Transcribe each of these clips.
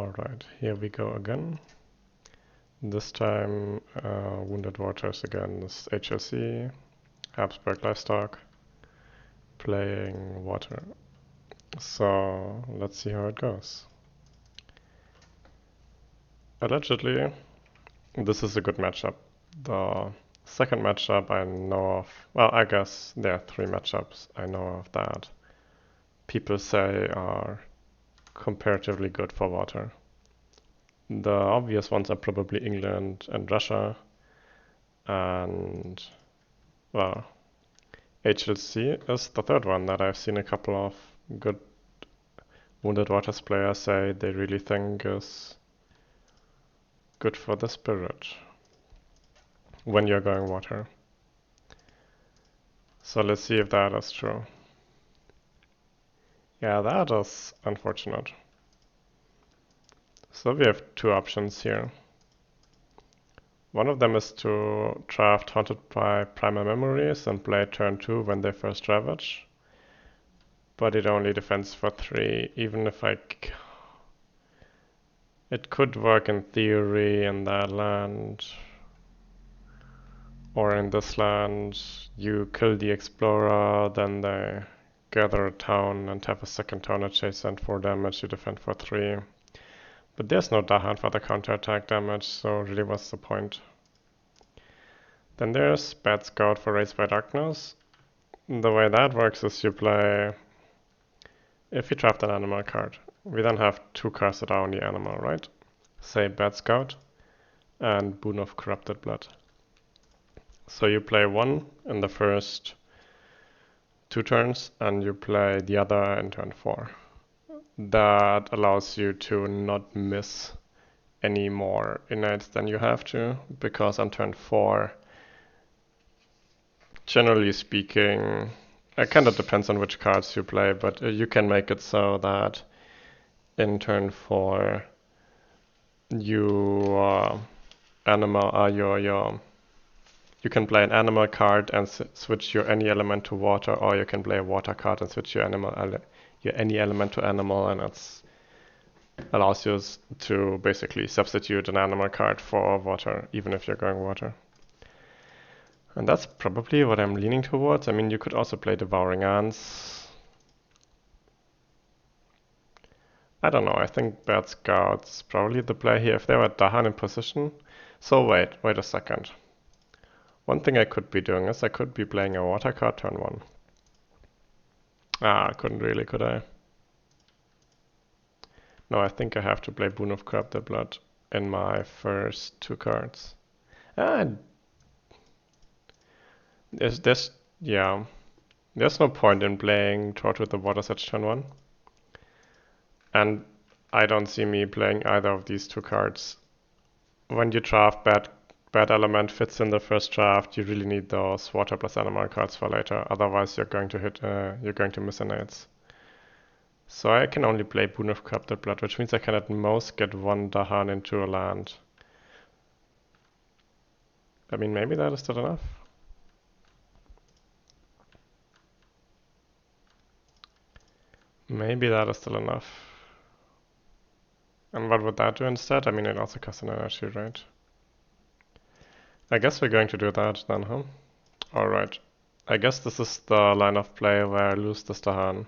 Alright, here we go again. This time Wounded Waters against HLC, Habsburg Livestock, playing water. So let's see how it goes. Allegedly, this is a good matchup. The second matchup I know of, well, I guess there are three matchups I know of that people say are comparatively good for water. The obvious ones are probably England and Russia, and, well, HLC is the third one that I've seen a couple of good Wounded Waters players say they really think is good for the spirit when you're going water. So let's see if that is true. Yeah, that is unfortunate. So we have two options here. One of them is to draft Haunted by Primal Memories and play turn 2 when they first ravage. But it only defends for 3, even if it could work in theory in that land. Or in this land, you kill the explorer, then they gather a town and have a second town adjacent for damage, you defend for 3. But there's no Dahan for the counterattack damage, so really what's the point? Then there's Bad Scout for Raised by Darkness. The way that works is you play, if you draft an animal card, we then have two cards that are only animal, right? Say Bad Scout and Boon of Corrupted Blood. So you play one in the first 2 turns and you play the other in turn 4. That allows you to not miss any more innates than you have to, because on turn 4, generally speaking, it kind of depends on which cards you play, but you can make it so that in turn 4 you you can play an animal card and switch your any element to water, or you can play a water card and switch your any element to animal, and it allows you to basically substitute an animal card for water, even if you're going water. And that's probably what I'm leaning towards. I mean, you could also play Devouring Ants. I don't know, I think Bad Scout's probably the play here if they were Dahan in position. So wait a second. One thing I could be doing is I could be playing a water card turn 1. I couldn't really, could I? No, I think I have to play Boon of Corrupted Blood in my first 2 cards. There's no point in playing Torch with the Water's Edge turn 1. And I don't see me playing either of these 2 cards. When you draft Bad Element fits in the first draft, you really need those water plus animal cards for later. Otherwise, you're going to miss innates. So I can only play Boon of Corrupted Blood, which means I can at most get 1 Dahan into a land. I mean, maybe that is still enough. Maybe that is still enough. And what would that do instead? I mean, it also costs an energy, right? I guess we're going to do that then, huh? Alright. I guess this is the line of play where I lose this Dahan.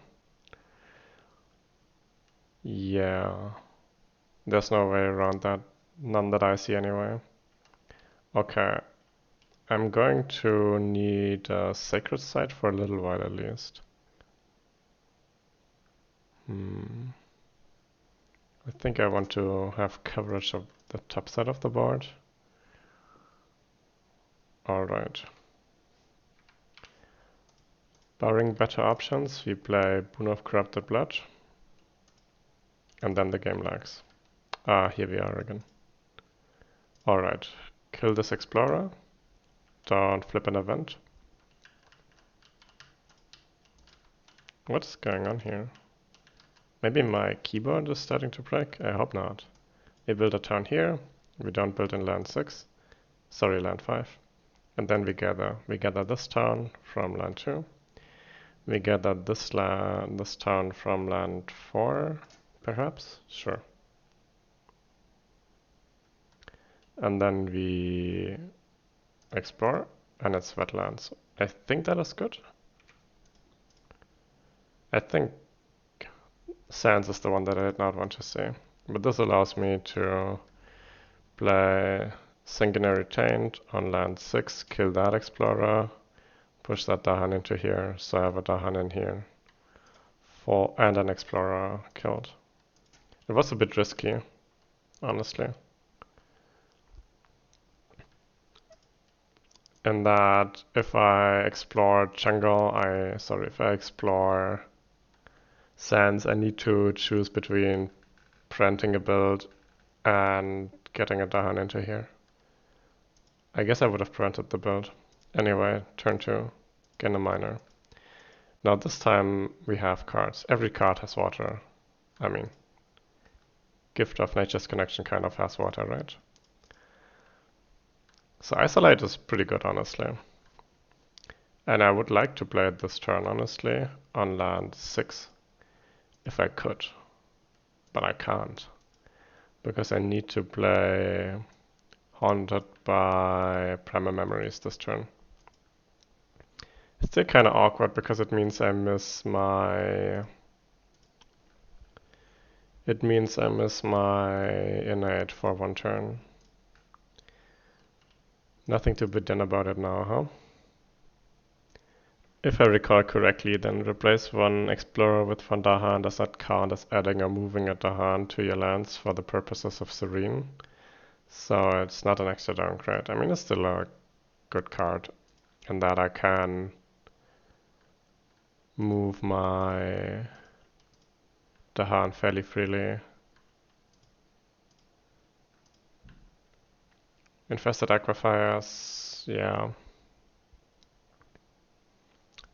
Yeah. There's no way around that. None that I see anyway. Okay. I'm going to need a Sacred Site for a little while at least. I think I want to have coverage of the top side of the board. Alright. Barring better options, we play Boon of Corrupted Blood. And then the game lags. Here we are again. Alright. Kill this explorer. Don't flip an event. What's going on here? Maybe my keyboard is starting to break? I hope not. We build a town here. We don't build in land 6. Sorry, land 5. And then we gather this town from land 2. We gather this town from land 4, perhaps? Sure. and then we explore, and it's wetlands. I think that is good. I think sands is the one that I did not want to see. But this allows me to play Sanguinary Taint on land 6, kill that explorer, push that Dahan into here, so I have a Dahan in here. And an explorer killed. It was a bit risky, honestly. In that if I explore jungle, if I explore sands, I need to choose between preventing a build and getting a Dahan into here. I guess I would have prevented the build. Anyway, turn 2, gain a miner. Now this time we have cards. Every card has water. I mean, Gift of Nature's Connection kind of has water, right? So Isolate is pretty good, honestly. And I would like to play it this turn, honestly, on land 6. If I could. But I can't. Because I need to play Haunted by Primal Memories this turn. It's still kind of awkward because it means I miss my... innate for one turn. Nothing to be done about it now, huh? If I recall correctly, then replace one explorer with one Dahan does not count as adding or moving a Dahan to your lands for the purposes of Serene. So it's not an extra downgrade. I mean, it's still a good card in that I can move my Dahan fairly freely. Infested Aquifers, yeah.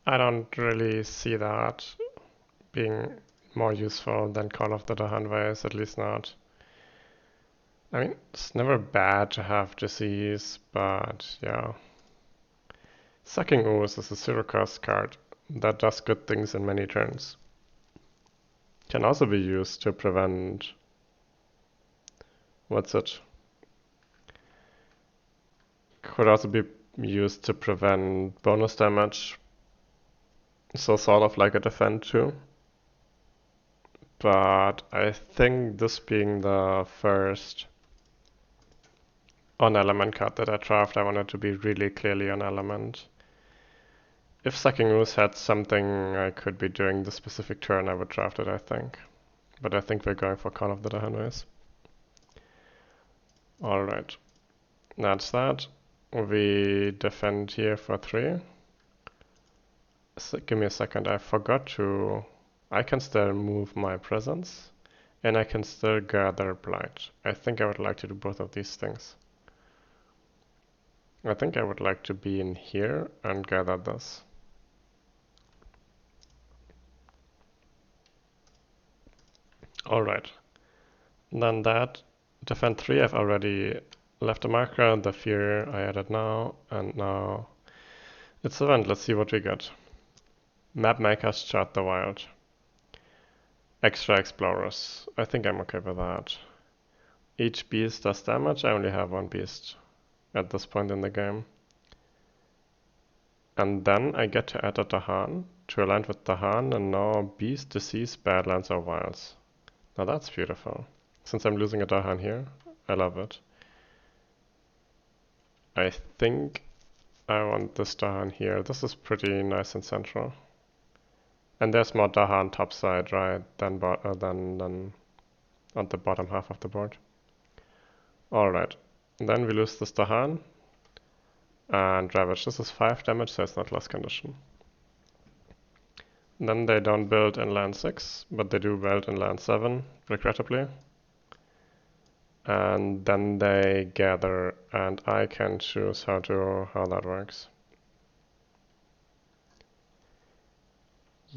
I don't really see that being more useful than Call of the Dahan Ways, at least not. I mean, it's never bad to have disease, but yeah. Sucking Ooze is a 0-cost card that does good things in many turns. Can also be used to prevent... What's it? Could also be used to prevent bonus damage. So sort of like a defend too. But I think this being the first on-element card that I draft, I wanted to be really clearly on element. If Sucking Ooze had something I could be doing this specific turn, I would draft it, I think. But I think we're going for Call of the Dahan Ways. Alright. That's that. We defend here for 3. So give me a second, I forgot to... I can still move my presence, and I can still gather Blight. I think I would like to do both of these things. I think I would like to be in here and gather this. Alright. Then that, defend 3, I've already left a marker, the fear I added now, and now it's event. Let's see what we get. Map makers chart the wild. Extra explorers. I think I'm okay with that. Each beast does damage. I only have one beast at this point in the game. And then I get to add a Dahan to align with Dahan, and now beast, disease, badlands, or wilds. Now that's beautiful. Since I'm losing a Dahan here, I love it. I think I want this Dahan here. This is pretty nice and central. And there's more Dahan topside, right, than on the bottom half of the board. Alright, then we lose this Dahan. And Ravage, this is 5 damage, so it's not lost condition. Then they don't build in land 6, but they do build in land 7, regrettably. And then they gather, and I can choose how that works.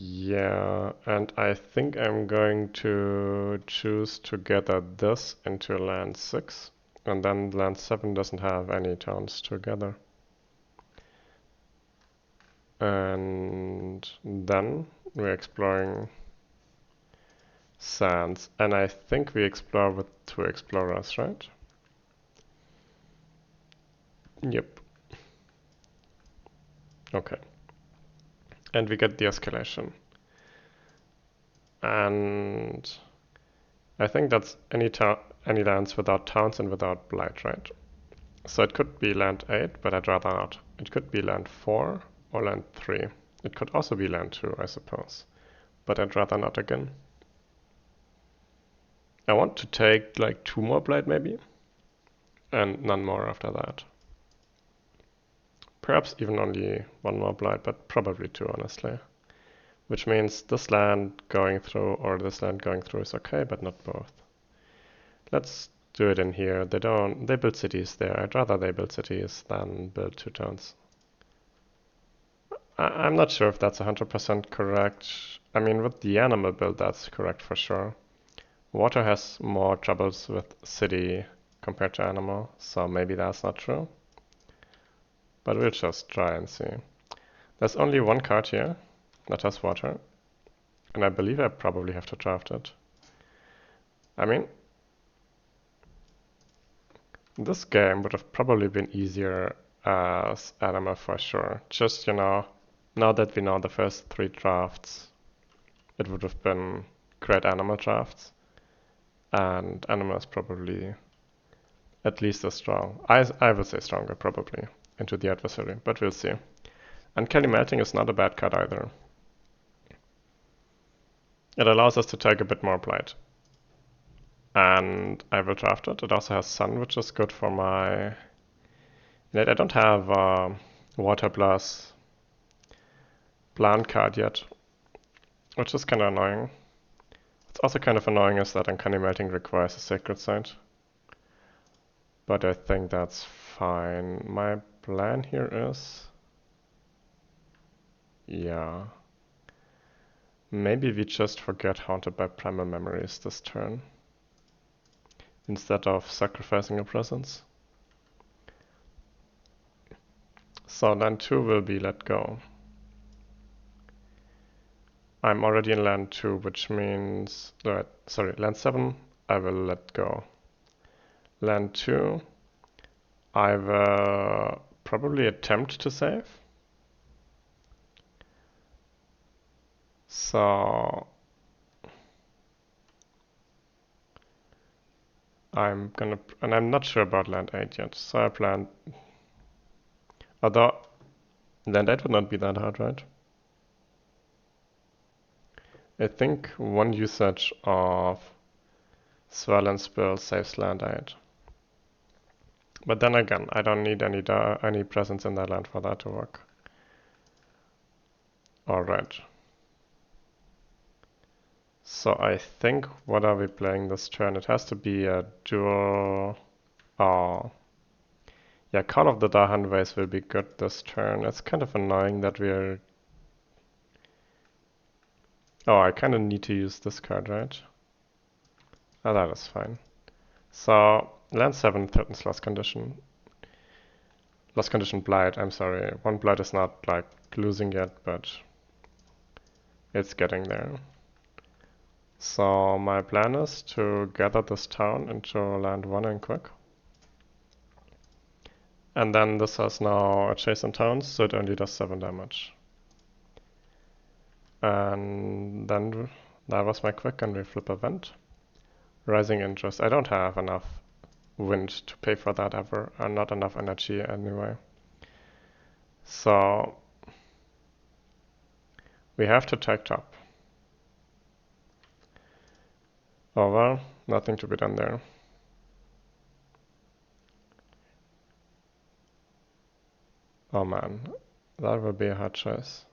Yeah, and I think I'm going to choose to gather this into land 6, and then land 7 doesn't have any towns to gather. And then we're exploring sands, and I think we explore with 2 explorers, right? Yep. Okay. And we get the escalation. And I think that's any lands without towns and without blight, right? So it could be land 8, but I'd rather not. It could be land 4 or land 3. It could also be land 2, I suppose. But I'd rather not again. I want to take like 2 more blight maybe. And none more after that. Perhaps even only 1 more blight, but probably 2 honestly. Which means this land going through or this land going through is okay, but not both. Let's do it in here. They build cities there. I'd rather they build cities than build 2 towns. I'm not sure if that's 100% correct. I mean, with the animal build, that's correct for sure. Water has more troubles with city compared to animal, so maybe that's not true. But we'll just try and see. There's only 1 card here that has water, and I believe I probably have to draft it. I mean, this game would have probably been easier as animal for sure. Just, now that we know the first 3 drafts, it would have been great animal drafts. And animal is probably at least as strong. I would say stronger probably into the adversary, but we'll see. Uncanny Melting is not a bad card either. It allows us to take a bit more blight. And I will draft it. It also has Sun, which is good for my... I don't have Water Plus plant card yet, which is kind of annoying. What's also kind of annoying is that Uncanny Melting requires a Sacred Site. But I think that's fine. My plan here is... Yeah. Maybe we just forget Haunted by Primal Memories this turn, instead of sacrificing a presence. So land 2 will be let go. I'm already in land 2, which means... land 7 I will let go. Land 2 I will probably attempt to save. So I'm gonna... and I'm not sure about land 8 yet, so I plan... Although land 8 would not be that hard, right? I think 1 usage of Swell and Spill saves land 8. But then again, I don't need any presence in that land for that to work. Alright. So I think, what are we playing this turn? It has to be a dual... Oh. Yeah, Call of the Dahan Ways will be good this turn. It's kind of annoying that we're... Oh, I kind of need to use this card, right? Oh, that is fine. So, land 7 threatens lost condition. Lost condition blight, I'm sorry. 1 blight is not like losing yet, but it's getting there. So my plan is to gather this town into land 1 and quick. And then this has now adjacent towns, so it only does 7 damage. And then that was my quick, and we flip event. Rising interest. I don't have enough wind to pay for that ever, and not enough energy anyway. So we have to take top. Oh well, nothing to be done there. Oh man, that will be a hard choice.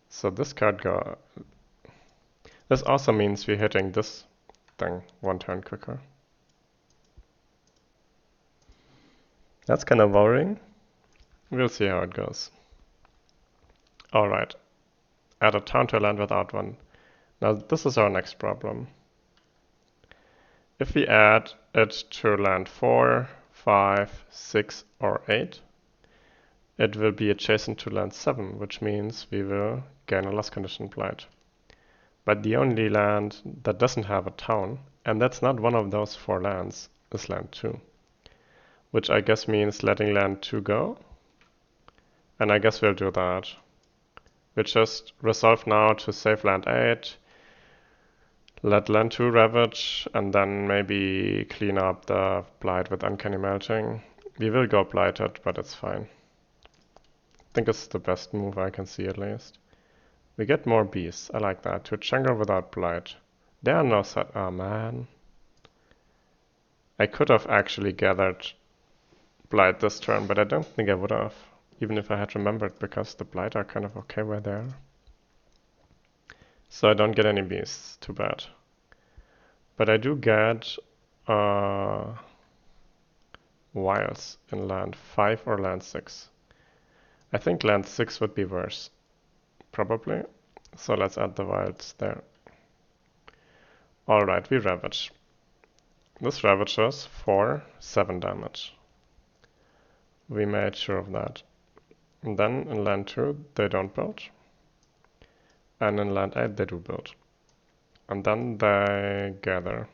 So this card go... This also means we're hitting this thing 1 turn quicker. That's kind of worrying. We'll see how it goes. Alright. Add a town to a land without 1. Now this is our next problem. If we add it to land 4, 5, 6 or 8, it will be adjacent to land 7, which means we will gain a lost condition blight. But the only land that doesn't have a town, and that's not one of those 4 lands, is land 2. which I guess means letting land 2 go. And I guess we'll do that. We'll just resolve now to save land 8, let land 2 ravage, and then maybe clean up the blight with uncanny melting. We will go blighted, but it's fine. I think it's the best move I can see at least. We get more beasts, I like that. To jungle without blight. There are no set. Oh man. I could have actually gathered blight this turn, but I don't think I would have. Even if I had remembered, because the blight are kind of okay where they are. So I don't get any beasts, too bad. But I do get wilds in land 5 or land 6. I think land 6 would be worse, probably. So let's add the wilds there. Alright, we ravage. This ravages for 7 damage. We made sure of that. And then in land 2 they don't build. And in land 8 they do build. And then they gather.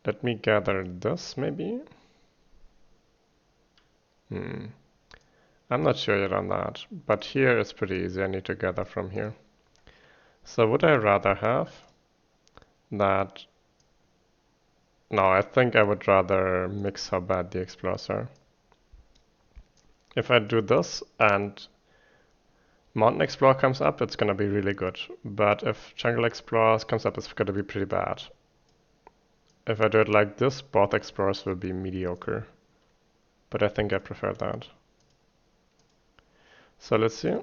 Let me gather this maybe? I'm not sure yet on that, but here it's pretty easy. I need to gather from here. So would I rather have that? No, I think I would rather mix how bad the explorers are. If I do this and Mountain Explorer comes up, it's gonna be really good. But if Jungle Explorers comes up, it's gonna be pretty bad. If I do it like this, both Explorers will be mediocre. But I think I prefer that. So let's see.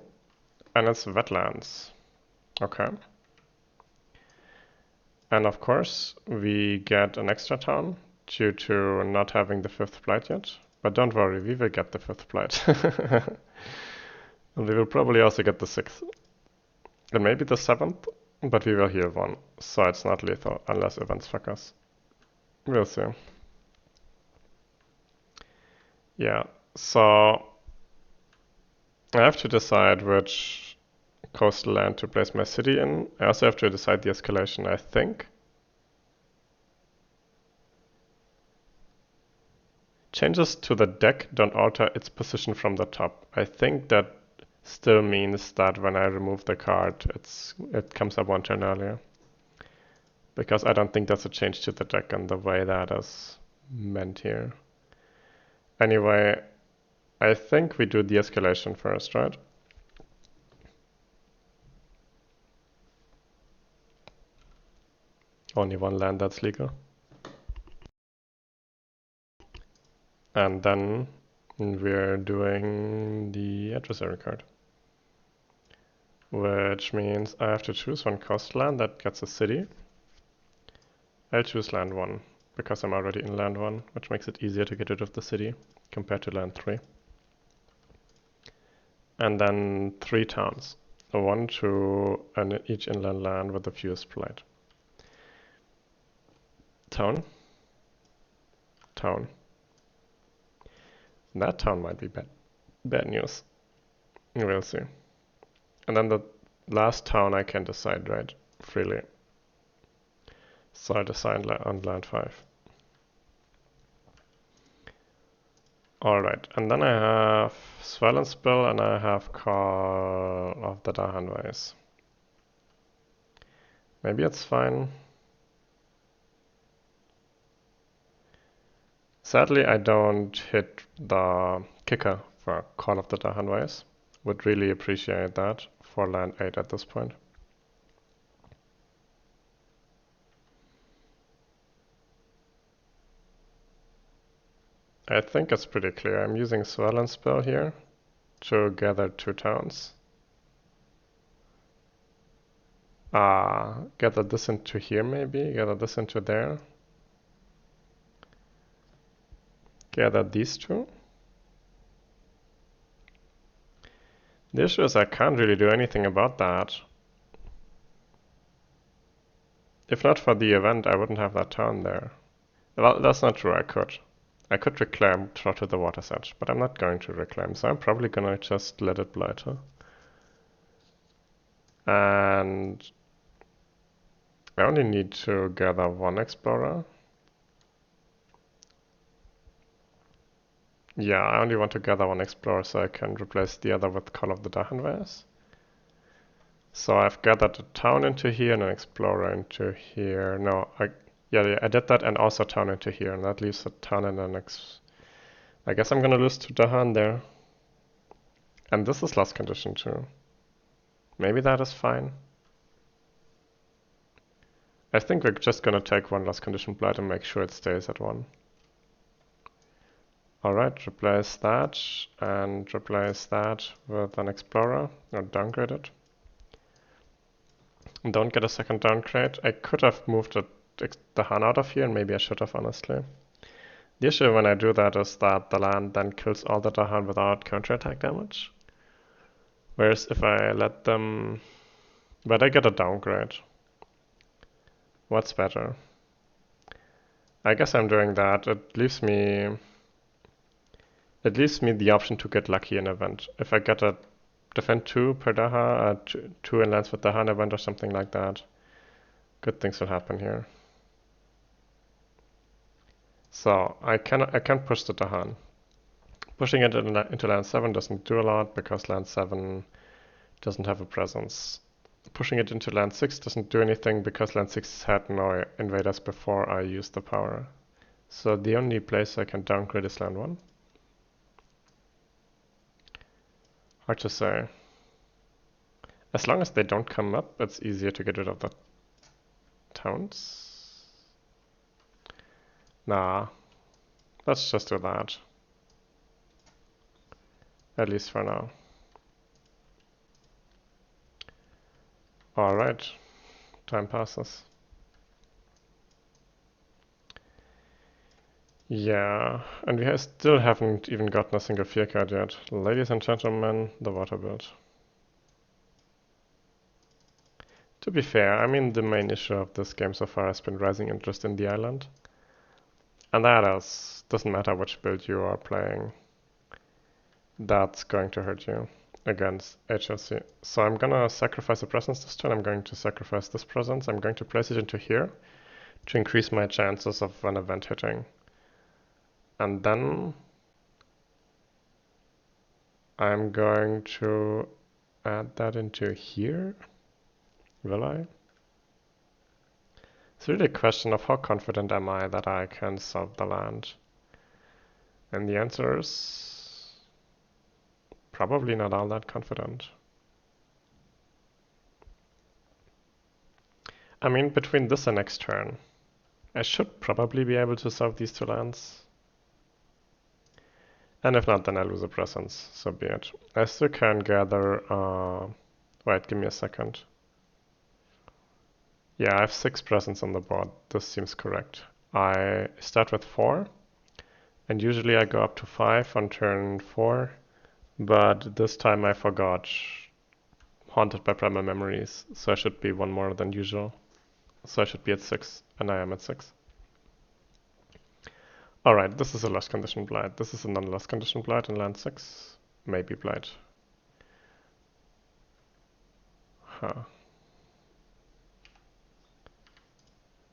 And it's wetlands. Okay. And of course, we get an extra town due to not having the 5th blight yet. But don't worry, we will get the 5th blight. And we will probably also get the 6th. And maybe the 7th, but we will heal 1. So it's not lethal, unless events fuck us. We'll see. Yeah, so I have to decide which coastal land to place my city in. I also have to decide the escalation, I think. Changes to the deck don't alter its position from the top. I think that still means that when I remove the card, it comes up 1 turn earlier. Because I don't think that's a change to the deck and the way that is meant here. Anyway, I think we do the escalation first, right? Only 1 land that's legal. And then we're doing the adversary card. Which means I have to choose 1 coast land that gets a city. I'll choose land 1, because I'm already in land 1, which makes it easier to get rid of the city compared to land 3. And then 3 towns. 1 to each inland land with the fewest blight. Town. Town. That town might be bad news. We'll see. And then the last town I can decide, right? Freely. So I decide on land 5. Alright, and then I have Swell and Spill, and I have Call of the Dahanways. Maybe it's fine. Sadly, I don't hit the kicker for Call of the Dahanways. Would really appreciate that for land 8 at this point. I think it's pretty clear. I'm using Swell and Spell here to gather 2 towns. Gather this into here maybe, gather this into there. Gather these 2. The issue is I can't really do anything about that. If not for the event, I wouldn't have that town there. Well, that's not true, I could. I could reclaim Trot to the Water's Edge, but I'm not going to reclaim, so I'm probably gonna just let it blight her. And I only need to gather 1 explorer. Yeah, I only want to gather one explorer so I can replace the other with Call of the Dahanvers. So I've gathered a town into here and an explorer into here. No, yeah, I did that and also a town into here, and that leaves a town and an I guess I'm gonna lose to Dahan there. And this is lost condition too. Maybe that is fine. I think we're just gonna take one lost condition blight and make sure it stays at 1. Alright, replace that and replace that with an explorer, or downgrade it. And don't get a second downgrade. I could have moved the Han out of here, and maybe I should have, honestly. The issue when I do that is that the land then kills all the Dahan without counterattack damage. Whereas if I let them... But I get a downgrade. What's better? I guess I'm doing that. It leaves me the option to get lucky in event. If I get a defend 2 per Daha, 2 in lands with Dahan event or something like that, good things will happen here. So I can push the Dahan. Pushing it into land 7 doesn't do a lot because land 7 doesn't have a presence. Pushing it into land 6 doesn't do anything because land 6 had no invaders before I used the power. So the only place I can downgrade is land 1. Hard to say. As long as they don't come up, it's easier to get rid of the towns. Nah, let's just do that. At least for now. Alright, time passes. Yeah, and we still haven't even gotten a single fear card yet. Ladies and gentlemen, the water build. To be fair, I mean the main issue of this game so far has been rising interest in the island. And that doesn't matter which build you are playing. That's going to hurt you against HLC. So I'm gonna sacrifice a presence this turn. I'm going to sacrifice this presence. I'm going to place it into here to increase my chances of an event hitting. And then I'm going to add that into here. Will I? It's really a question of how confident am I that I can solve the land. And the answer is probably not all that confident. I mean, between this and next turn, I should probably be able to solve these 2 lands. And if not, then I lose a presence, so be it. I still can gather, wait, give me a second. Yeah, I have 6 presents on the board, this seems correct. I start with 4, and usually I go up to 5 on turn 4, but this time I forgot Haunted by Primal Memories, so I should be 1 more than usual. So I should be at 6, and I am at 6. Alright, this is a lost condition blight. This is a non-lost condition blight in land 6. Maybe blight. Huh.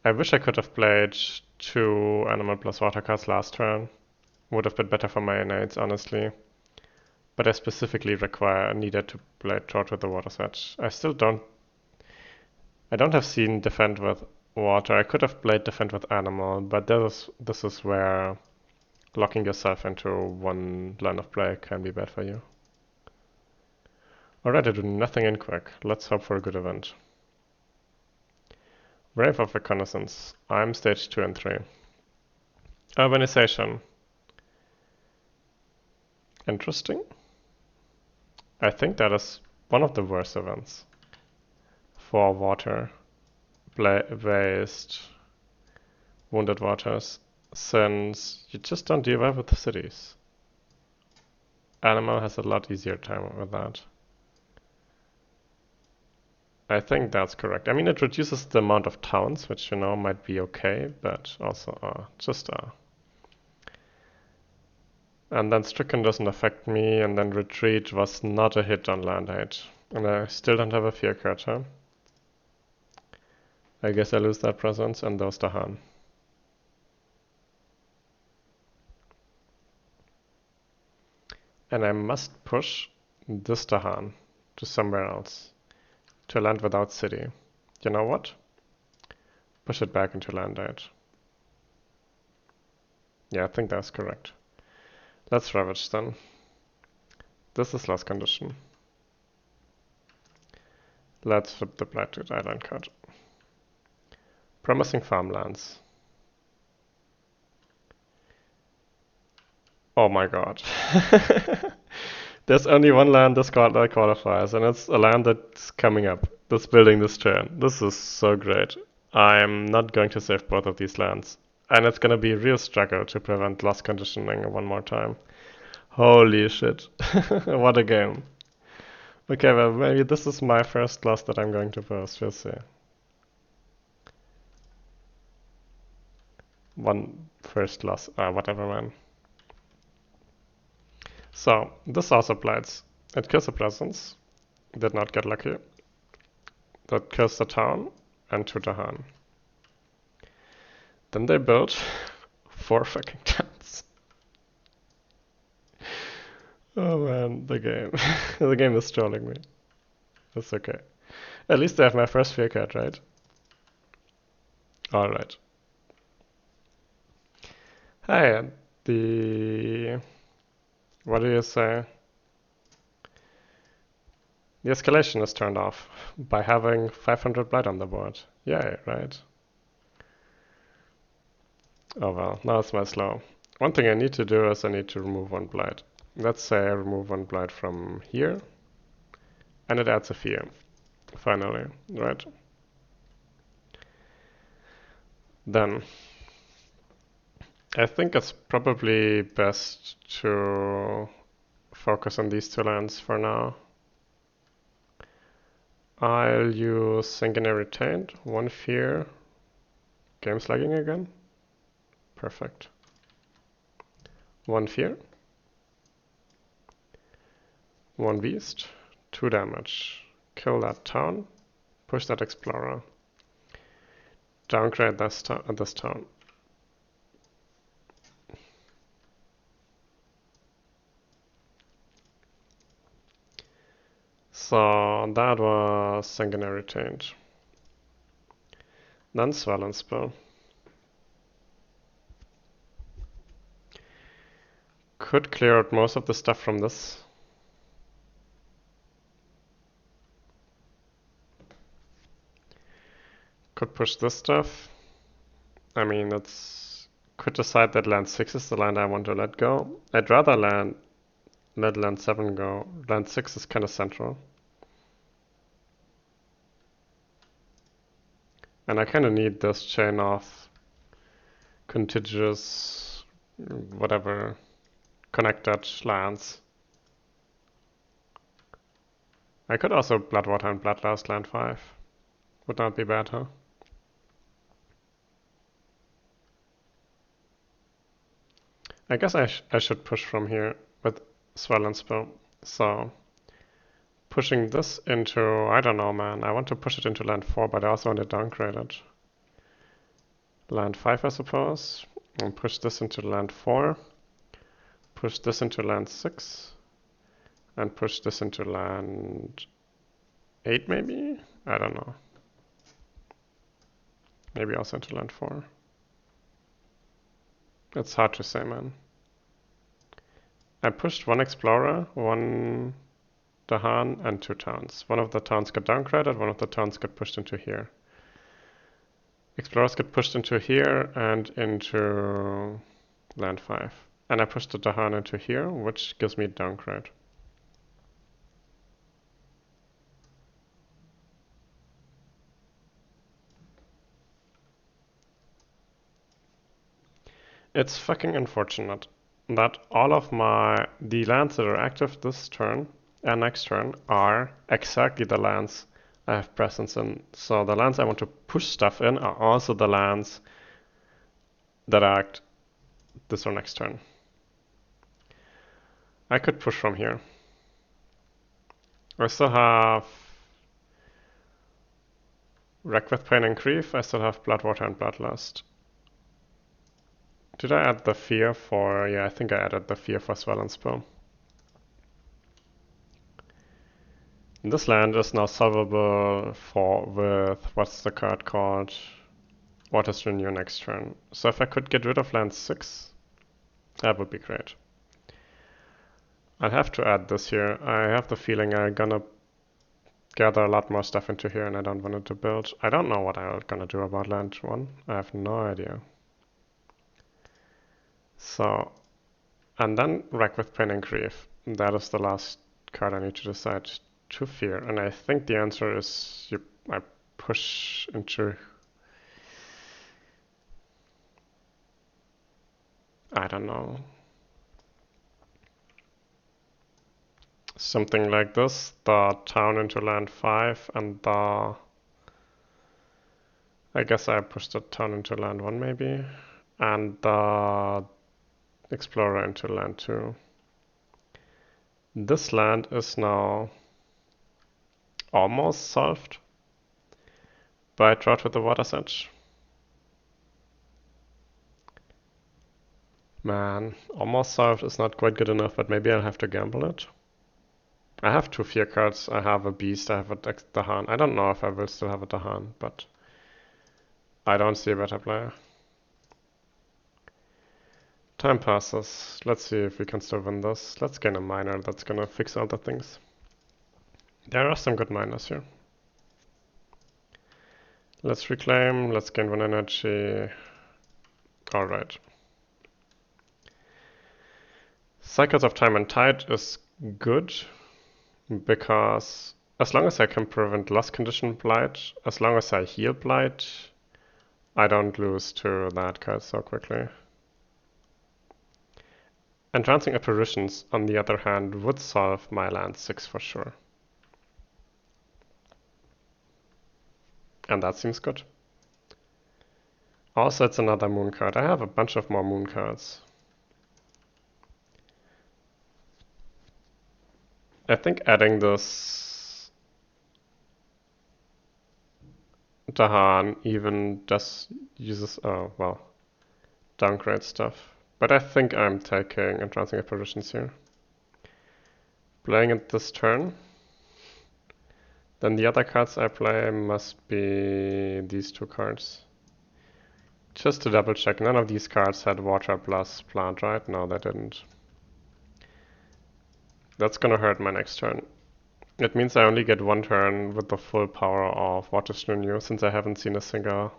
I wish I could have played 2 animal plus water cards last turn. Would have been better for my innate, honestly. But I specifically needed to play Drought with the water set. I don't have seen defend with water. I could have played defend with animal, but this is where locking yourself into 1 line of play can be bad for you. Alright, I do nothing in quick. Let's hope for a good event. Wave of Reconnaissance. I'm stage 2 and 3. Urbanization. Interesting. I think that is one of the worst events for water based wounded waters, since you just don't deal well with the cities. Animal has a lot easier time with that. I think that's correct. I mean, it reduces the amount of towns, which, you know, might be okay, but also just And then Stricken doesn't affect me, and then Retreat was not a hit on land height. And I still don't have a fear card, huh? I guess I lose that presence and those Dahan. And I must push this Dahan to somewhere else. To land without city. You know what? Push it back into land 8. Yeah, I think that's correct. Let's ravage then. This is last condition. Let's flip the blighted island card. Promising farmlands. Oh my god. There's only one land that qualifies, and it's a land that's coming up, that's building this turn. This is so great. I'm not going to save both of these lands. And it's gonna be a real struggle to prevent lost conditioning one more time. Holy shit. What a game. Okay, well, maybe this is my first loss that I'm going to post. We'll see. One first loss, whatever, man. So, this also blights. It kills a presence. Did not get lucky. That kills the town and two Dahan. Then they built 4 fucking towns. Oh man, the game. The game is trolling me. That's okay. At least I have my first fear card, right? Alright. Hey, what do you say? The escalation is turned off by having 500 blight on the board. Yay, right? Oh well, now it's my slow. One thing I need to do is I need to remove 1 blight. Let's say I remove 1 blight from here, and it adds a fear. Finally, right? Then, I think it's probably best to focus on these 2 lands for now. I'll use Sanguinary Taint, 1 fear. Game's lagging again. Perfect. 1 fear. 1 beast. 2 damage. Kill that town. Push that explorer. Downgrade this town. So that was Sanguinary Taint. Then Swell Spell. Could clear out most of the stuff from this. Could push this stuff. I mean, could decide that land 6 is the land I want to let go. I'd rather let land 7 go. Land 6 is kind of central. And I kind of need this chain of contiguous, whatever, connected lands. I could also Bloodwater and Bloodlust land 5. Would not be bad, huh? I guess I should push from here with Swell and Spell. So, pushing this into, I don't know, man. I want to push it into land 4, but I also want to downgrade it. Land 5, I suppose. And push this into land 4. Push this into land 6. And push this into land 8, maybe? I don't know. Maybe also into land 4. It's hard to say, man. I pushed 1 explorer, 1 Dahan, and 2 towns. One of the towns got downgraded, one of the towns got pushed into here. Explorers get pushed into here and into land 5. And I pushed the Dahan into here, which gives me downgrade. It's fucking unfortunate that all of the lands that are active this turn and next turn are exactly the lands I have presence in. So the lands I want to push stuff in are also the lands that act this or next turn. I could push from here. I still have Wreck with Pain and Grief. I still have Bloodwater and Bloodlust. Did I add the fear for... Yeah, I think I added the fear for Swell and Spell. This land is now solvable with, what's the card called? Waters Renew next turn. So if I could get rid of land 6, that would be great. I'll have to add this here. I have the feeling I'm gonna gather a lot more stuff into here and I don't want it to build. I don't know what I'm gonna do about land 1. I have no idea. So, and then Wreck with Pain and Grief. That is the last card I need to decide to fear. And I think the answer is I push into... I don't know. Something like this. The town into land 5 and the... I guess I push the town into land 1 maybe. And the Explorer into land 2. This land is now almost solved by Drought with the Water's Edge. Man, almost solved is not quite good enough, but maybe I'll have to gamble it. I have 2 fear cards, I have a Beast, I have a Dahan. I don't know if I will still have a Dahan, but I don't see a better player. Time passes. Let's see if we can still win this. Let's gain a miner that's gonna fix all the things. There are some good miners here. Let's reclaim, let's gain 1 energy. Alright. Cycles of Time and Tide is good, because as long as I can prevent loss condition blight, as long as I heal blight, I don't lose to that card so quickly. Entrancing Apparitions, on the other hand, would solve my land 6 for sure. And that seems good. Also, it's another moon card. I have a bunch of more moon cards. I think adding this Dahan even just uses, oh, well, downgrade stuff. But I think I'm taking Entrancing Apparitions here. Playing it this turn. Then the other cards I play must be these 2 cards. Just to double check, none of these cards had water plus plant, right? No, they didn't. That's gonna hurt my next turn. It means I only get 1 turn with the full power of Waters Renew, since I haven't seen a single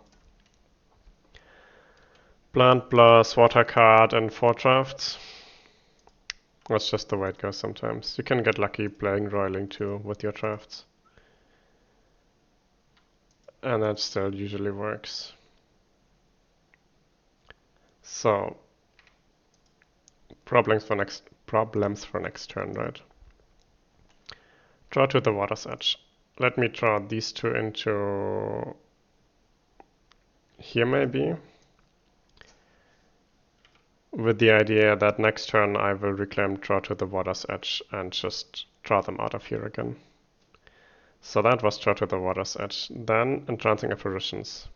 plant plus water card in 4 drafts. That's just the way it goes sometimes. You can get lucky playing Roiling too with your drafts. And that still usually works. So, problems for next turn, right? Draw to the Water's Edge. Let me draw these 2 into here maybe, with the idea that next turn I will reclaim Draw to the Water's Edge and just draw them out of here again. So that was Draw to the Water's Edge. Then Entrancing Apparitions.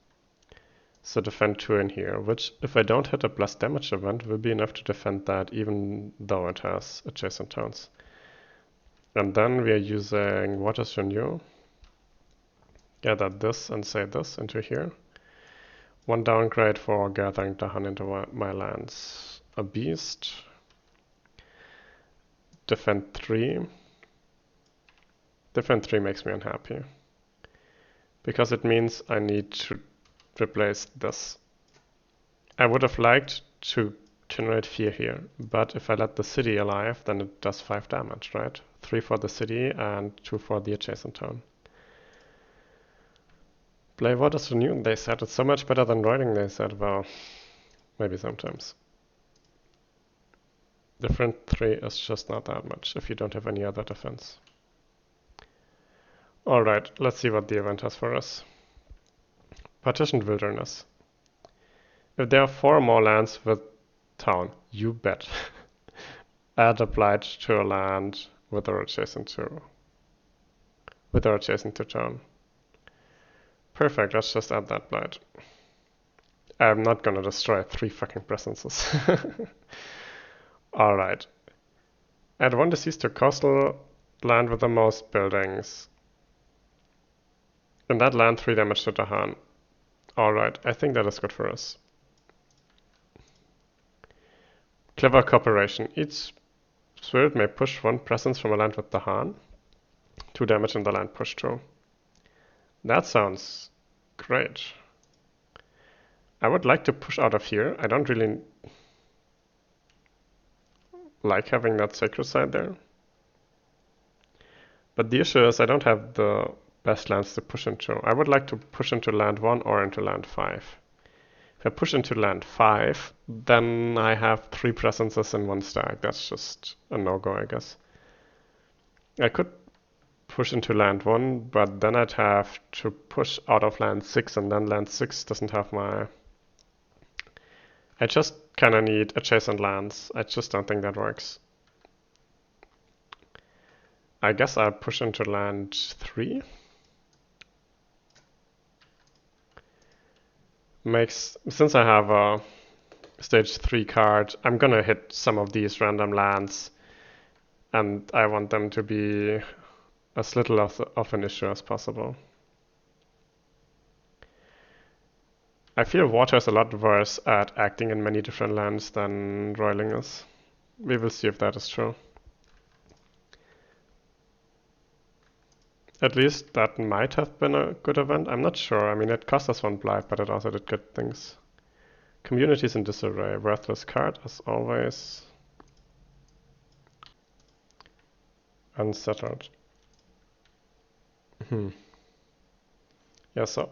So defend 2 in here, which if I don't hit a plus damage event will be enough to defend that even though it has adjacent towns. And then we are using Waters Renew. Gather this and say this into here. 1 downgrade for gathering Dahan into my lands. A Beast. Defend 3. Defend 3 makes me unhappy, because it means I need to replace this. I would have liked to generate fear here, but if I let the city alive, then it does 5 damage, right? 3 for the city and 2 for the adjacent town. Play Waters Renew, they said it's so much better than Roiling, they said, well, maybe sometimes. Defend 3 is just not that much if you don't have any other defense. Alright, let's see what the event has for us. Partitioned Wilderness. If there are 4 more lands with town, you bet. Add a blight to a land with or adjacent to town. Perfect, let's just add that blight. I'm not gonna destroy 3 fucking presences. Alright. Add 1 disease to coastal land with the most buildings. In that land, 3 damage to Dahan. Alright, I think that is good for us. Clever cooperation. Each spirit may push 1 presence from a land with Dahan. 2 damage in the land push to. That sounds great. I would like to push out of here. I don't really like having that sacred side there. But the issue is I don't have the best lands to push into. I would like to push into land 1 or into land 5. If I push into land 5, then I have 3 presences in 1 stack. That's just a no-go, I guess. I could push into land 1, but then I'd have to push out of land 6, and then land 6 doesn't have my... I just kind of need adjacent lands. I just don't think that works. I guess I'll push into land 3. Since I have a stage 3 card, I'm gonna hit some of these random lands, and I want them to be as little of an issue as possible. I feel water is a lot worse at acting in many different lands than roiling is. We will see if that is true. At least that might have been a good event. I'm not sure. I mean, it cost us 1 blight, but it also did good things. Communities in disarray. Worthless card, as always. Unsettled. Yeah, so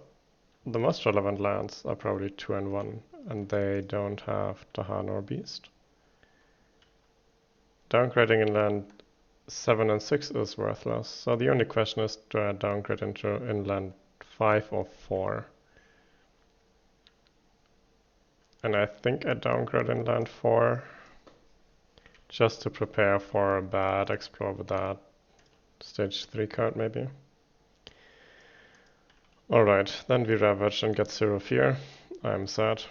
the most relevant lands are probably 2 and 1, and they don't have Dahan or Beast. Downgrading in land 7 and 6 is worthless, so the only question is, do I downgrade into inland 5 or 4? And I think I downgrade inland 4, just to prepare for a bad explore with that stage 3 card maybe. Alright, then we ravage and get 0 fear. I'm sad.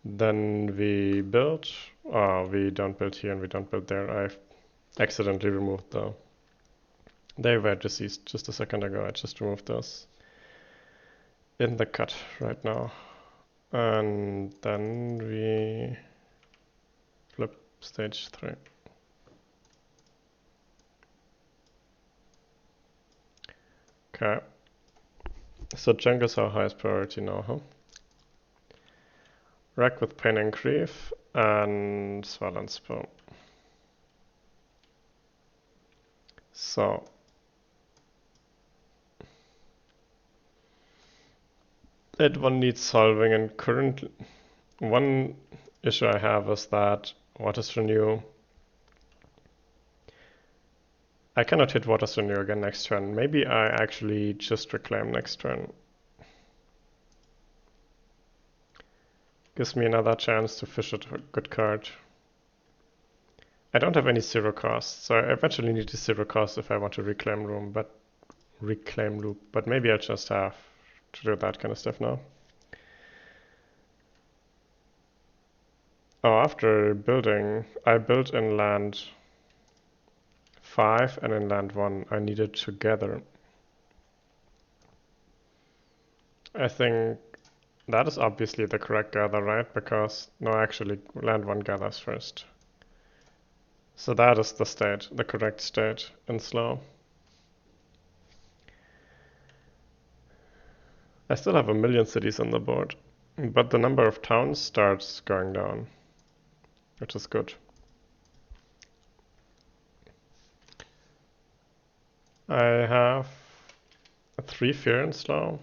Then we build. We don't build here and we don't build there. I've accidentally removed the... They were deceased just a second ago. I just removed those in the cut right now. And then we flip stage 3. Okay. So junk is our highest priority now, huh? Rack with Pain and Grief and Swell and Spill. So that one needs solving, and currently one issue I have is that Waters Renew. I cannot hit Waters Renew again next turn. Maybe I actually just reclaim next turn. Gives me another chance to fish a good card. I don't have any 0 cost, so I eventually need a 0 cost if I want to reclaim loop, but maybe I just have to do that kind of stuff now. Oh, after building, I built in land 5 and in land 1. I need it together. I think that is obviously the correct gather, right? Because, no, actually, land 1 gathers first. So that is the state, the correct state in slow. I still have 1,000,000 cities on the board, but the number of towns starts going down, which is good. I have 3 fear in slow.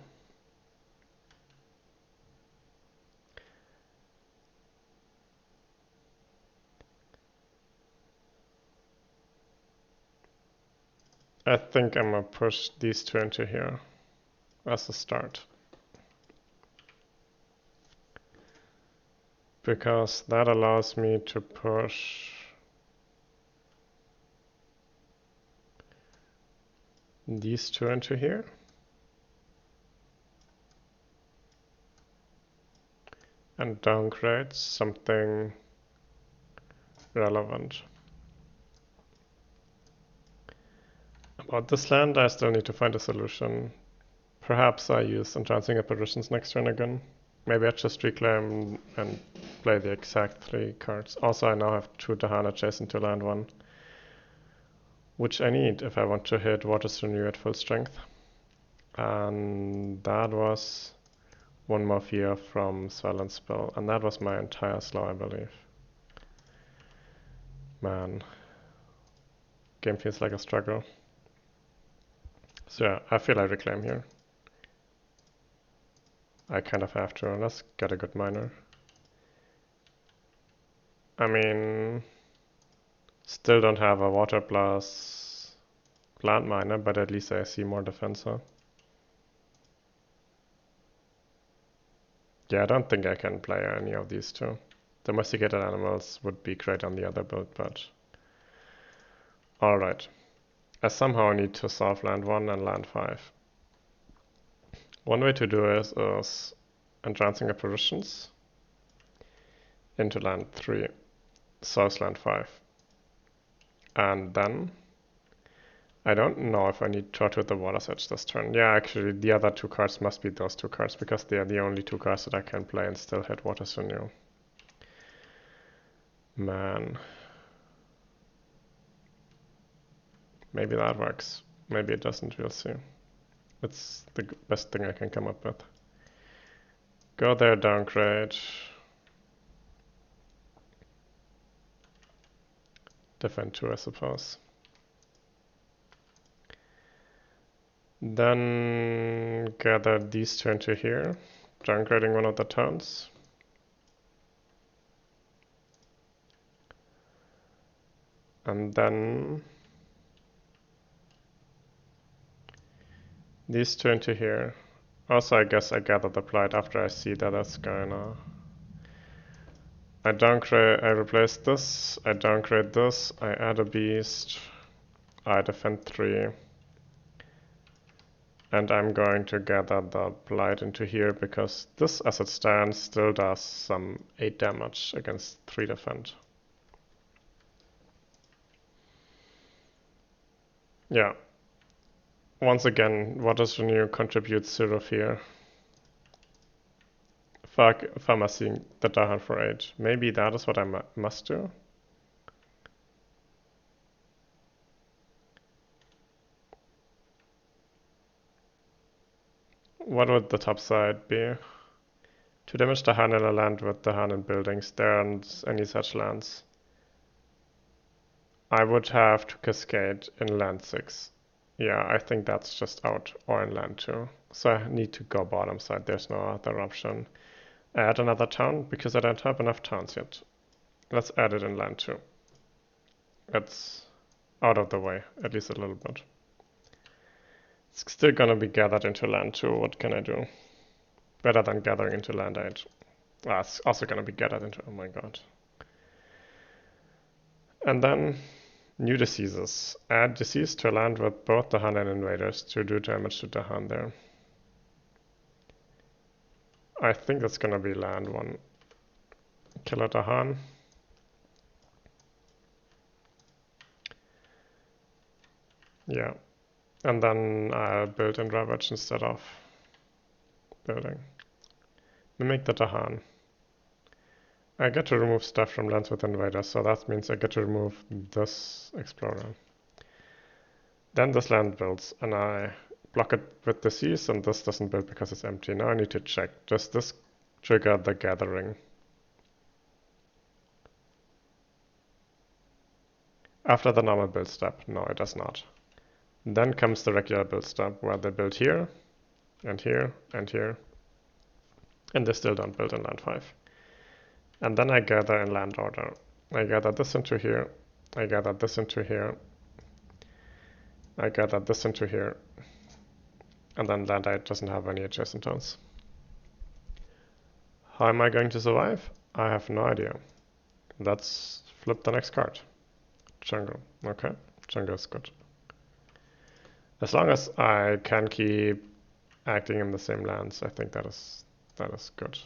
I think I'm gonna push these 2 into here as a start. Because that allows me to push these 2 into here. And downgrade something relevant. About this land, I still need to find a solution. Perhaps I use entrancing apparitions next turn again. Maybe I just reclaim and play the exact 3 cards. Also, I now have 2 Dahan adjacent to land 1, which I need if I want to hit Waters Renew at full strength. And that was 1 more fear from Svalent spell, and that was my entire slow, I believe. Man, game feels like a struggle. So yeah, I feel I reclaim here. I kind of have to. Let's get a good miner. I mean, still don't have a water plus plant miner, but at least I see more defensor. Yeah, I don't think I can play any of these two. Domesticated animals would be great on the other build, but... Alright. I somehow need to solve land 1 and land 5. One way to do it is entrancing apparitions into land 3, solves land 5. And then I don't know if I need to with the Water's Edge this turn. Yeah, actually the other 2 cards must be those 2 cards because they are the only 2 cards that I can play and still hit Water's Renew. Man. Maybe that works. Maybe it doesn't, we'll see. It's the best thing I can come up with. Go there, downgrade. Defend 2, I suppose. Then gather these 2 into here, downgrading one of the towns. And then these 2 into here. Also, I guess I gather the Blight after I see that that's gonna... I replace this, I downgrade this, I add a beast, I defend 3. And I'm going to gather the Blight into here because this, as it stands, still does some 8 damage against 3 defend. Yeah. Once again, Waters Renew contributes 0 fear. Pharmacy the Dahan for 8. Maybe that is what I must do. What would the top side be? To damage Dahan in a land with Dahan in buildings. There aren't any such lands. I would have to cascade in land 6. Yeah, I think that's just out, or in land 2. So I need to go bottom side, there's no other option. Add another town, because I don't have enough towns yet. Let's add it in land 2. It's out of the way, at least a little bit. It's still gonna be gathered into land 2, what can I do? Better than gathering into land 8. Ah, it's also gonna be gathered into, oh my god. And then, new diseases. Add disease to a land with both Dahan and invaders to do damage to Dahan there. I think that's gonna be land 1. Killer Dahan. Yeah. And then I'll build in Ravage instead of building. Mimic the Dahan. I get to remove stuff from lands with invaders, so that means I get to remove this explorer. Then this land builds, and I block it with disease, and this doesn't build because it's empty. Now I need to check. Does this trigger the gathering? After the normal build step, no, it does not. Then comes the regular build step, where they build here, and here, and here. And they still don't build in land 5. And then I gather in land order. I gather this into here, I gather this into here, I gather this into here, and then land 8 doesn't have any adjacent towns. How am I going to survive? I have no idea. Let's flip the next card. Jungle. Okay, jungle is good. As long as I can keep acting in the same lands, I think that is good.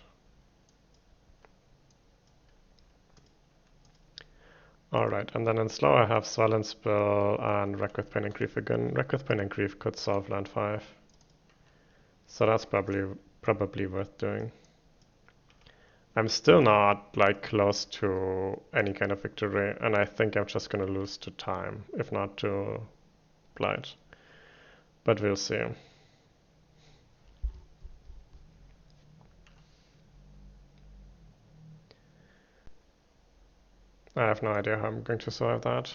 Alright, and then in slow I have Swell and Spill and Wreck with Pain and Grief again. Wreck with Pain and Grief could solve land 5. So that's probably worth doing. I'm still not like close to any kind of victory, and I think I'm just gonna lose to time, if not to Blight. But we'll see. I have no idea how I'm going to survive that.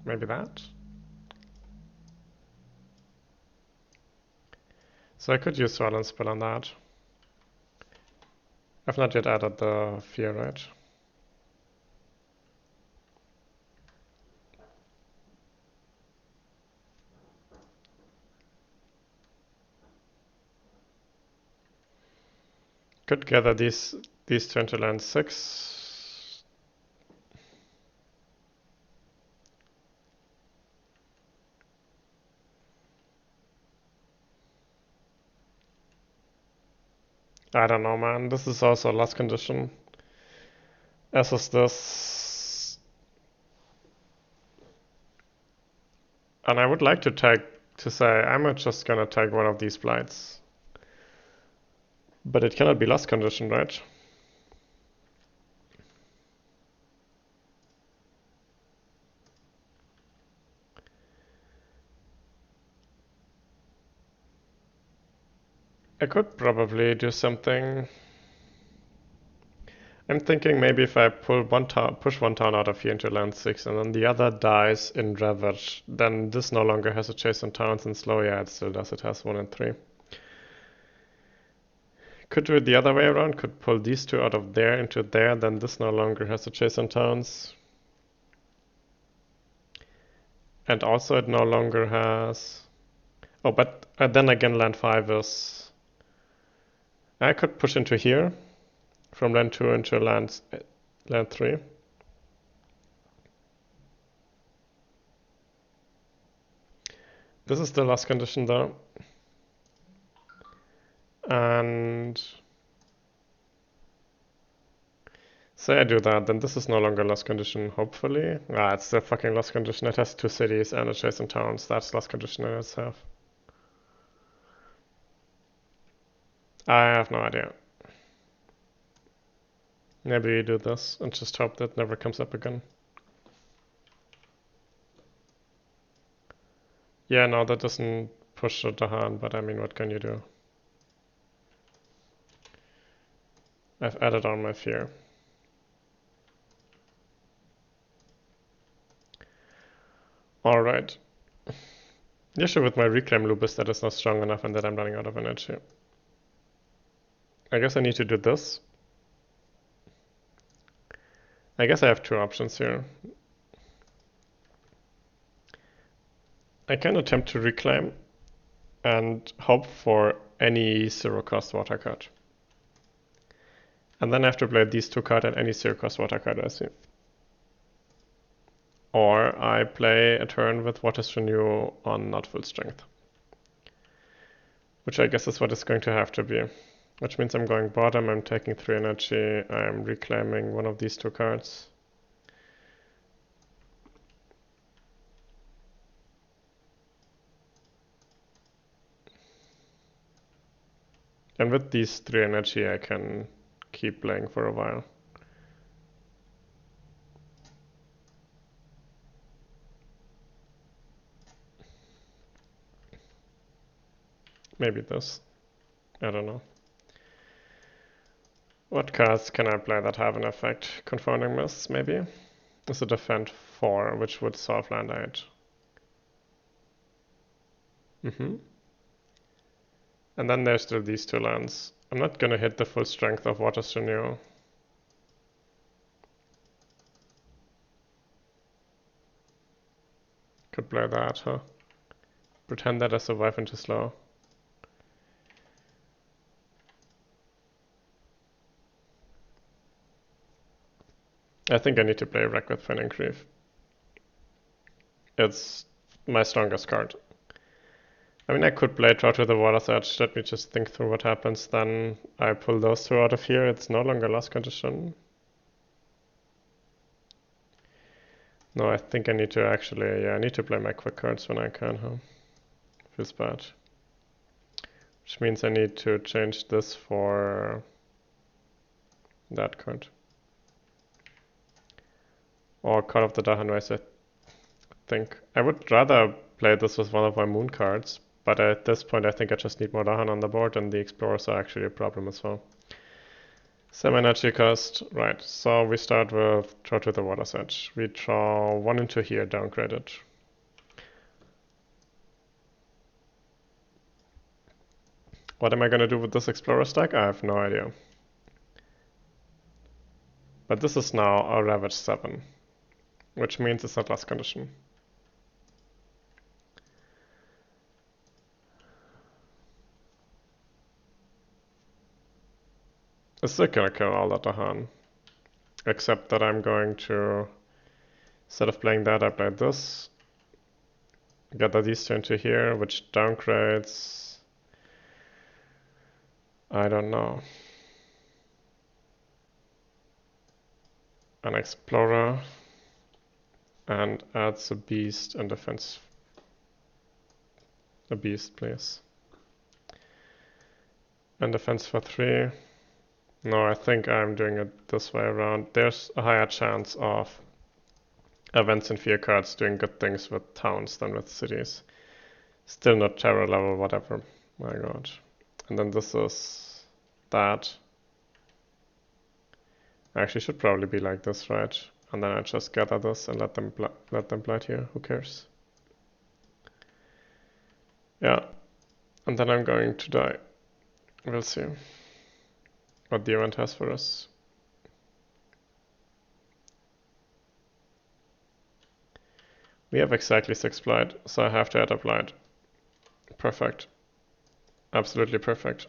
Maybe that? So I could use Silence Spell on that. I've not yet added the fear, right? Could gather these two into land 6. I don't know, man. This is also a last condition. As is this. And I would like to say I'm just gonna take one of these blights. But it cannot be last condition, right? I could probably do something. I'm thinking maybe if I pull push one town out of here into land 6 and then the other dies in Ravage, then this no longer has a chase on towns, and slow, yeah, it still does. It has 1 and 3. Could do it the other way around, could pull these two out of there into there, then this no longer has a chase on towns. And also it no longer has... Oh, but then again land 5 is... I could push into here, from land 2 into land 3. This is the last condition though. And say I do that, then this is no longer last condition, hopefully. Ah, it's the fucking last condition. It has 2 cities and adjacent towns. That's last condition in itself. I have no idea. Maybe we do this and just hope that never comes up again. Yeah, no, that doesn't push the hand, but I mean, what can you do? I've added on my fear. Alright. The issue with my reclaim loop is that it's not strong enough and that I'm running out of energy. I guess I need to do this. I guess I have 2 options here. I can attempt to reclaim and hope for any 0-cost water card. And then I have to play these 2 cards and any 0-cost water card I see. Or I play a turn with Waters Renew on not full strength. Which I guess is what it's going to have to be. Which means I'm going bottom, I'm taking 3 energy, I'm reclaiming one of these 2 cards. And with these 3 energy I can keep playing for a while. Maybe this. I don't know. What cards can I play that have an effect? Confounding Mists, maybe? This is a defend 4, which would solve land 8. And then there's still these 2 lands. I'm not gonna hit the full strength of Waters Renew. Could play that, huh? Pretend that I survive into slow. I think I need to play Wreck with Pain and Grief. It's my strongest card. I mean, I could play Draw to the Water's Edge. Let me just think through what happens. Then I pull those 2 out of here. It's no longer last condition. No, I think I need to actually, yeah, I need to play my quick cards when I can, huh? Feels bad. Which means I need to change this for that card. Or Call of the Dahanwise, I think. I would rather play this with one of my moon cards, but at this point I think I just need more Dahan on the board, and the Explorers are actually a problem as well. Same energy cost, right, so we start with draw to the water's edge. We draw one into here, downgraded. What am I gonna do with this Explorer stack? I have no idea. But this is now a Ravage 7, which means it's not last condition. It's still gonna kill all that Dahan. Except that I'm going to, instead of playing that, I play this. Gather these two into here, which downgrades. I don't know. An Explorer and adds a beast and defense. A beast, please. And defense for 3. No, I think I'm doing it this way around. There's a higher chance of events and fear cards doing good things with towns than with cities. Still not terror level, whatever. My god. And then this is that. I actually should probably be like this, right? And then I just gather this and let them blight here. Who cares? Yeah. And then I'm going to die. We'll see what the event has for us. We have exactly 6 blight, so I have to add a blight. Perfect. Absolutely perfect.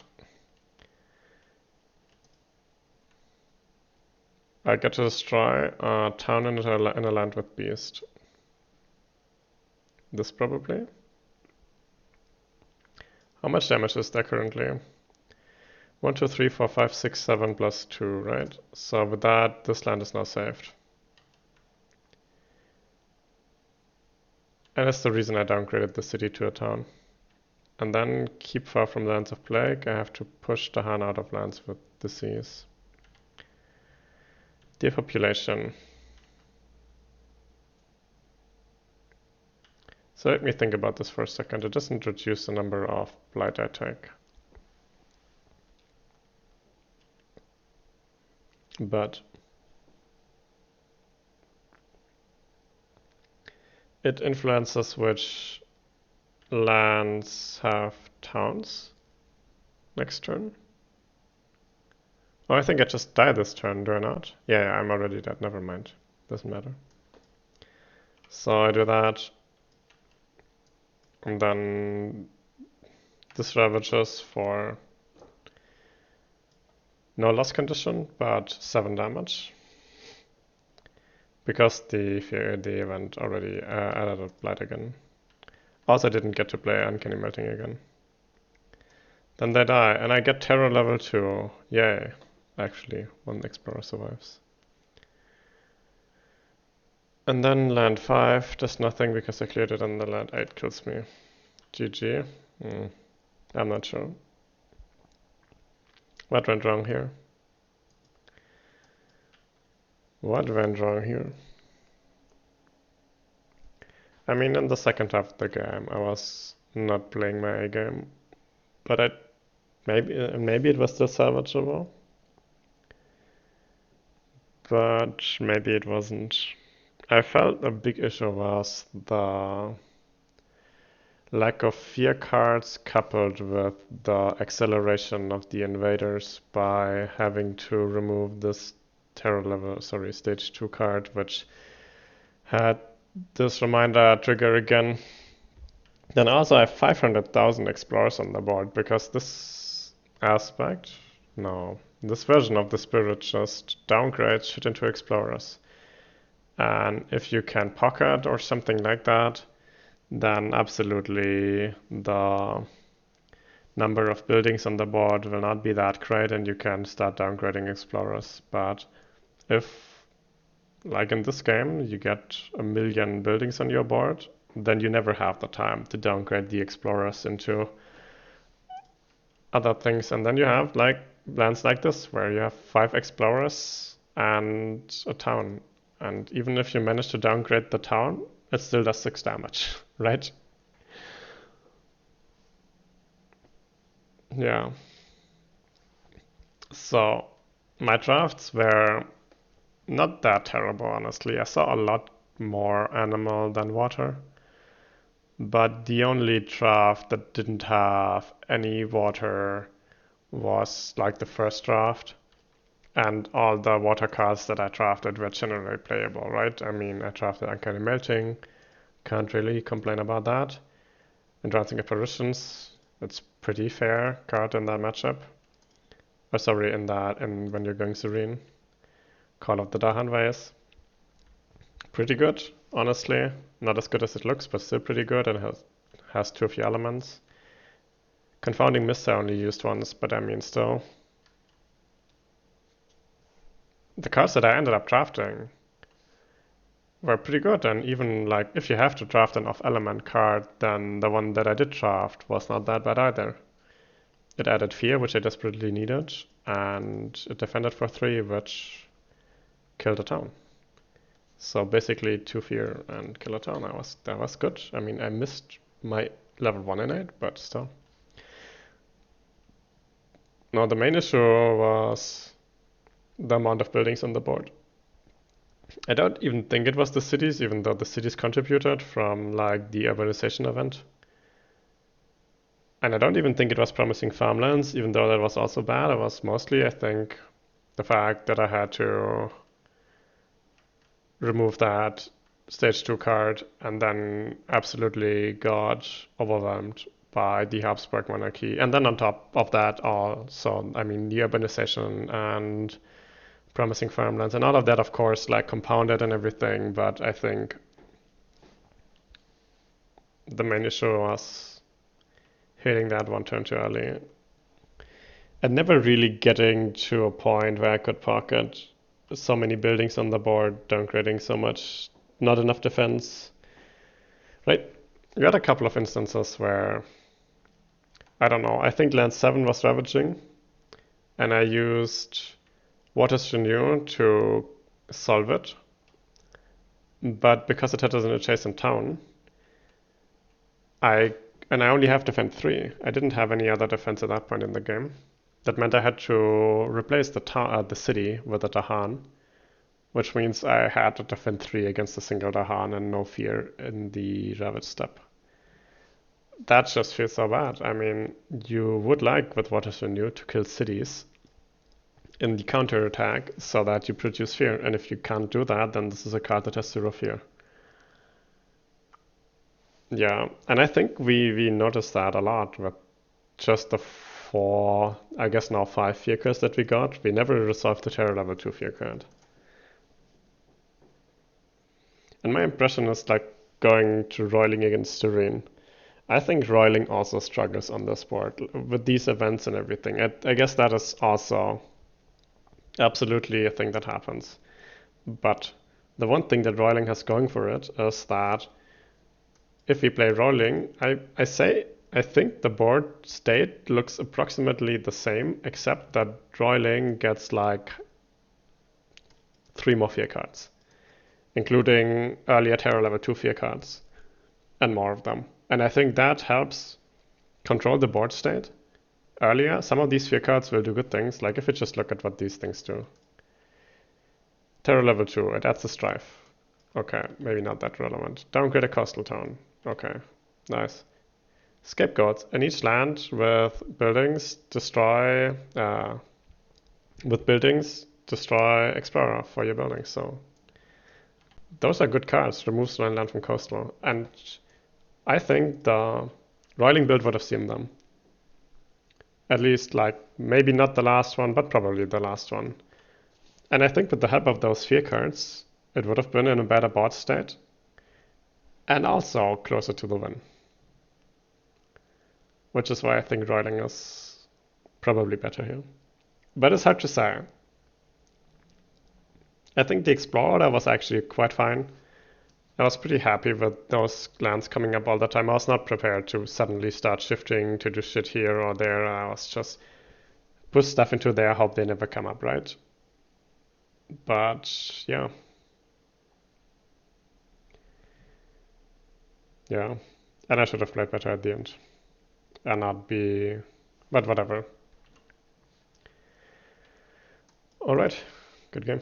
I get to destroy a town in a land with beast. This probably. How much damage is there currently? 1, 2, 3, 4, 5, 6, 7 plus 2, right? So with that, this land is now saved. And that's the reason I downgraded the city to a town. And then keep far from lands of plague. I have to push the Han out of lands with disease. Depopulation. So let me think about this for a second. It doesn't reduce the number of blight I take. But it influences which lands have towns next turn. Oh, I think I just die this turn, do I not? Yeah, I'm already dead, never mind. Doesn't matter. So I do that. And then this ravages for no loss condition, but 7 damage. Because the event already added a blight again. Also, I didn't get to play Uncanny Melting again. Then they die, and I get Terror level 2. Yay. Actually, one Explorer survives. And then land 5 does nothing because I cleared it, and the land 8 kills me. GG. I'm not sure. What went wrong here? What went wrong here? I mean, in the second half of the game, I was not playing my A game, but maybe it was still salvageable, but maybe it wasn't. I felt a big issue was the lack of fear cards coupled with the acceleration of the invaders by having to remove this stage 2 card, which had this reminder trigger again. Then also I have 500,000 explorers on the board because this version of the spirit just downgrades shit into explorers. And if you can pocket or something like that, then absolutely the number of buildings on the board will not be that great and you can start downgrading explorers. But if Like in this game, you get a million buildings on your board, then you never have the time to downgrade the explorers into other things. And then you have like lands like this where you have 5 explorers and a town. And even if you manage to downgrade the town, it still does 6 damage, right? Yeah. So my drafts were not that terrible, honestly. I saw a lot more animal than water. But the only draft that didn't have any water was like the first draft. And all the water cards that I drafted were generally playable, right? I mean, I drafted Uncanny Melting, can't really complain about that. Entrancing Apparitions, it's pretty fair card in that matchup. Oh, sorry, in when you're going Serene. Call of the Dahan Vase. Pretty good, honestly. Not as good as it looks, but still pretty good, and has 2 of your elements. Confounding Mist I only used once, but I mean still. The cards that I ended up drafting were pretty good, and even like if you have to draft an off-element card, then the one that I did draft was not that bad either. It added Fear, which I desperately needed, and it defended for 3, which killed a town. So basically 2 Fear and kill a town. That was good. I mean, I missed my level 1 innate, but still. Now the main issue was the amount of buildings on the board. I don't even think it was the cities, even though the cities contributed from like the urbanization event. And I don't even think it was promising farmlands, even though that was also bad. It was mostly, I think, the fact that I had to remove that stage 2 card and then absolutely got overwhelmed by the Habsburg monarchy. And then on top of that also, I mean, the urbanization and promising farmlands and all of that, of course, like compounded and everything. But I think the main issue was hitting that one turn too early and never really getting to a point where I could pocket so many buildings on the board, downgrading so much, not enough defense. Right? We had a couple of instances where, I don't know, I think land 7 was ravaging, and I used Water's Renew to solve it. But because it had an adjacent town, I only have defend 3. I didn't have any other defense at that point in the game. That meant I had to replace the city with a Dahan, which means I had to defend 3 against a single Dahan and no Fear in the Ravage step. That just feels so bad. I mean, you would like with Water's Renew to kill cities in the counter attack so that you produce Fear, and if you can't do that, then this is a card that has 0 Fear. Yeah, and I think we noticed that a lot with just the 4, I guess now 5 Fear cards that we got. We never resolved the Terror level 2 Fear card. And my impression is like going to Roiling against Serene. I think Roiling also struggles on this board with these events and everything. I guess that is also absolutely a thing that happens. But the one thing that Roiling has going for it is that if we play Roiling, I think the board state looks approximately the same, except that Roiling gets like 3 more Fear cards, including earlier Terror level 2 Fear cards, and more of them. And I think that helps control the board state earlier. Some of these Fear cards will do good things, like if you just look at what these things do. Terror level 2, it adds a strife. Okay, maybe not that relevant. Downgrade a coastal town. Okay, nice. Scapegoats. In each land with buildings, destroy Explorer for your buildings. So those are good cards. Removes one land from coastal. And I think the Roiling build would have seen them. At least, like, maybe not the last one, but probably the last one. And I think with the help of those Fear cards, it would have been in a better board state. And also closer to the win. Which is why I think Roiling is probably better here. But it's hard to say. I think the Explorer was actually quite fine. I was pretty happy with those lands coming up all the time. I was not prepared to suddenly start shifting to do shit here or there. I was just put stuff into there, hope they never come up, right? But yeah. Yeah. And I should have played better at the end. And not be... But whatever. Alright. Good game.